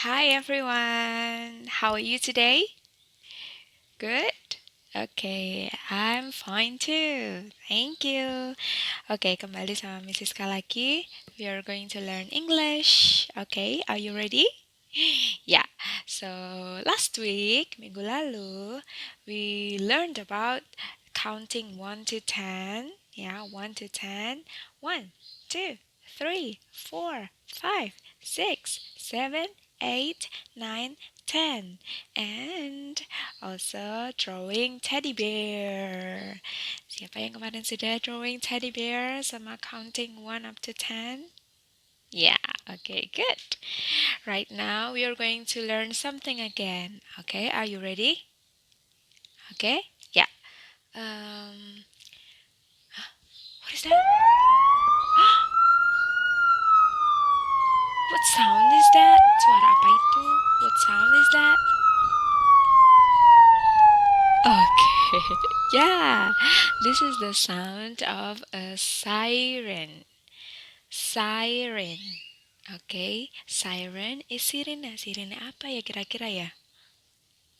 Hi everyone, how are you today? Good? Okay, I'm fine too. Thank you. Okay, kembali sama Mrs. lagi. We are going to learn English. Okay, are you ready? Yeah. So, last week, minggu lalu, we learned about counting 1 to 10. Yeah, 1 to 10. 1, 2, 3, 4, 5, 6, 7, 8, 9, 10. And also drawing teddy bear. Siapa yang kemarin sudah drawing teddy bear sama counting 1 up to 10? Yeah, okay, good. Right now we are going to learn something again. Okay, are you ready? Okay, yeah. Um, what is that? What sound is that? Suara apa itu? What sound is that? Okay, yeah. This is the sound of a siren. Siren. Okay, siren is sirene. Sirene apa ya kira-kira ya?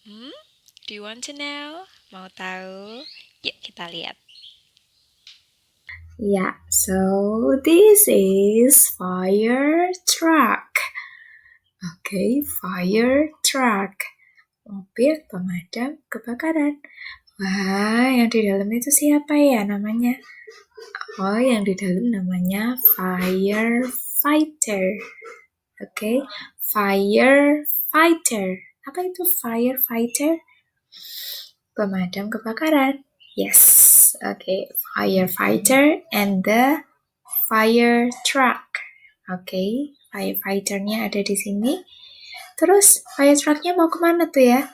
Hmm? Do you want to know? Mau tahu? Yuk kita lihat. Yeah, so this is fire truck. Okay, fire truck. Mobil pemadam kebakaran. Wah, yang di dalam itu siapa ya namanya? Oh, yang di dalam namanya firefighter. Okay, firefighter. Apa itu firefighter? Pemadam kebakaran. Yes, okay, firefighter and the fire truck. Oke, firefighter-nya ada di sini. Terus fire truck-nya mau kemana tuh ya?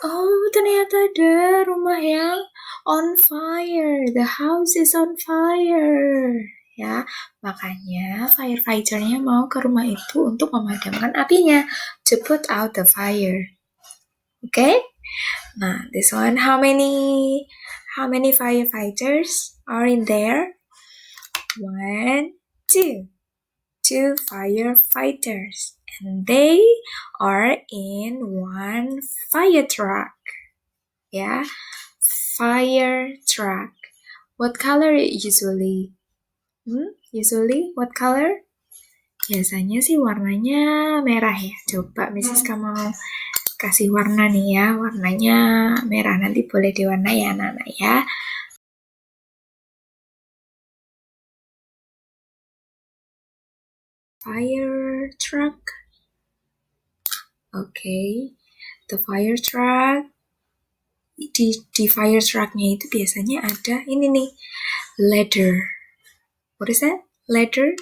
Oh, ternyata ada rumah yang on fire. The house is on fire. Ya, makanya firefighter-nya mau ke rumah itu untuk memadamkan apinya. To put out the fire. Oke? Nah, this one, how many firefighters are in there? 1, 2. 2 firefighters, and they are in one fire truck. Yeah, fire truck. What color usually? Usually what color? Biasanya sih warnanya merah ya. Coba Mrs. kamu kasih warna nih ya. Warnanya merah. Nanti boleh diwarnai ya anak-anak ya. Fire truck. Okay, the fire truck. Di fire truck-nya itu biasanya ada ini nih, ladder. What is that? Ladder?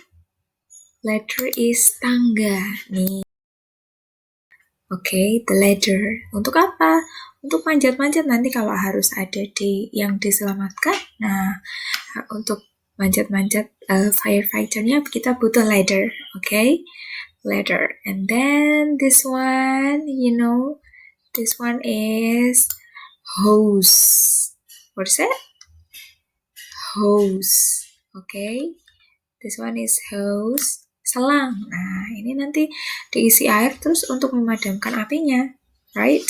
Ladder is tangga nih. Oke, the ladder. Untuk apa? Untuk manjat-manjat nanti kalau harus ada yang diselamatkan. Nah, untuk manjat-manjat firefighter-nya kita butuh ladder. Oke, ladder. And then this one, this one is hose. What is that? Hose. Okay, this one is hose, selang. Nah, ini nanti diisi air terus untuk memadamkan apinya, right?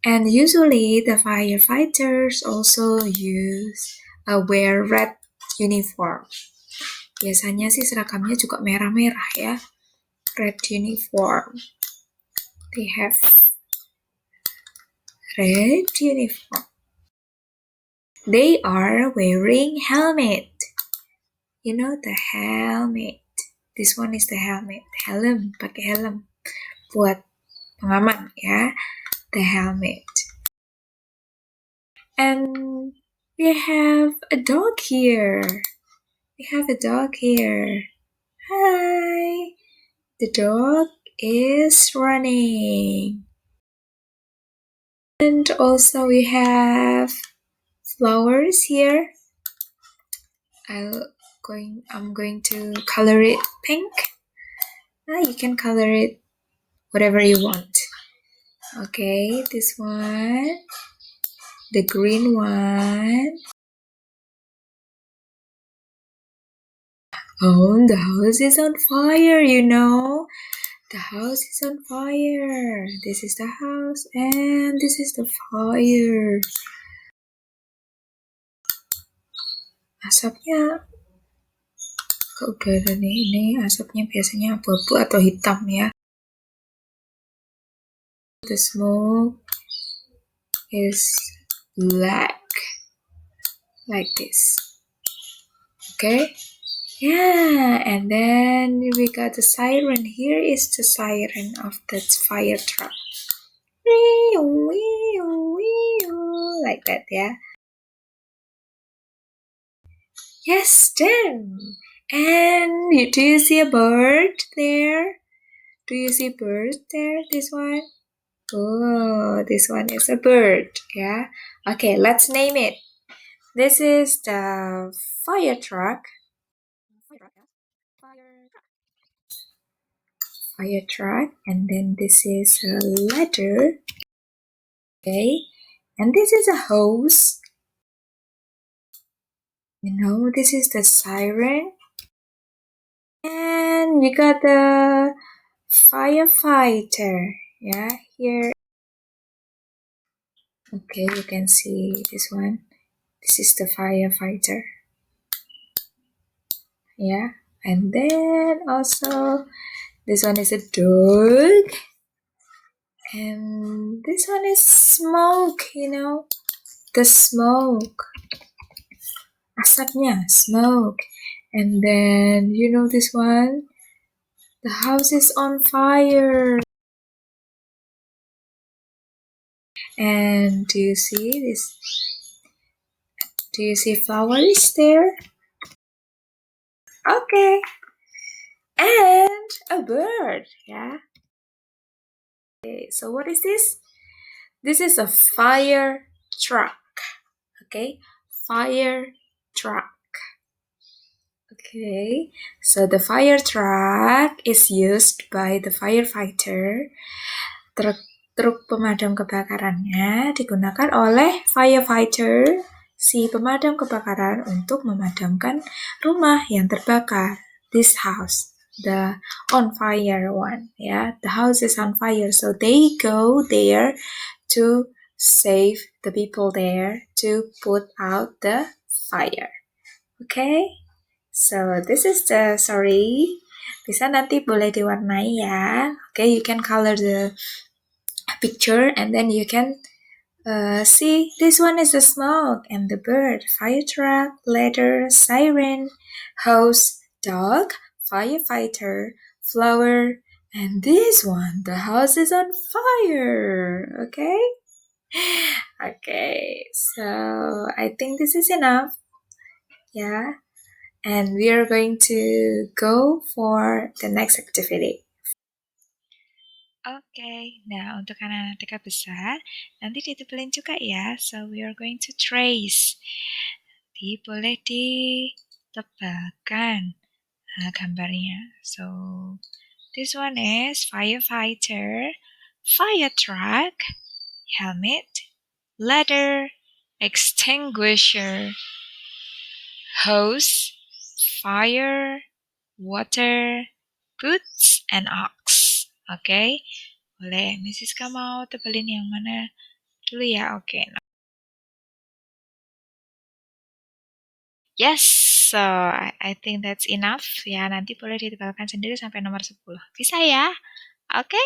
And usually the firefighters also wear red uniform. Biasanya sih seragamnya juga merah-merah ya, red uniform. They have red uniform. They are wearing helmet. You know the helmet. This one is the helmet. Helm, pakai helm buat pengaman ya. The helmet. And we have a dog here. We have a dog here. Hi. The dog is running. And also we have flowers here. I'm going to color it pink. You can color it whatever you want. Okay, this one, the green one. Oh, the house is on fire, The house is on fire. This is the house and this is the fire. Asapnya ke udara nih, ini asapnya biasanya abu-abu atau hitam ya. The smoke is black like this. Okay? Yeah, and then we got the siren. Here is the siren of that fire truck. Like that, yeah. Yes, then. And do you see a bird there? Do you see bird there? This one? Oh, this one is a bird, yeah. Okay, let's name it. This is the fire truck. Fire truck, and then this is a ladder. Okay, and this is a hose. This is the siren. And we got the firefighter. Yeah, here. Okay, you can see this one. This is the firefighter. Yeah, and then also this one is a dog. And this one is smoke, the smoke. Asapnya, smoke. And then, this one? The house is on fire. And do you see this? Do you see flowers there? Okay. And a bird, yeah. Okay, so what is this? This is a fire truck. Okay, fire truck. Okay, so the fire truck is used by the firefighter. Truk pemadam kebakarannya digunakan oleh firefighter, si pemadam kebakaran, untuk memadamkan rumah yang terbakar. This house, the on fire one, yeah, the house is on fire, so they go there to save the people there, to put out the fire. Okay, so this is the story. Bisa nanti boleh diwarnai ya. Okay, you can color the picture and then you can see this one is the smoke and the bird, fire truck, ladder, siren, hose, dog, firefighter, flower, and this one, the house is on fire. Okay? Okay, so I think this is enough. Yeah. And we are going to go for the next activity. Oke, nah untuk anak-anak TK besar, nanti ditebelin juga ya. So we are going to trace. Boleh ditebalkan gambarnya. So this one is firefighter, fire truck, helmet, ladder, extinguisher, hose, fire, water, boots, and ox. Oke, boleh. Mrs. Ka mau tebelin yang mana dulu ya? Oke. Yes, so I think that's enough. Ya, nanti boleh ditebalkan sendiri sampai nomor 10. Bisa ya? Oke?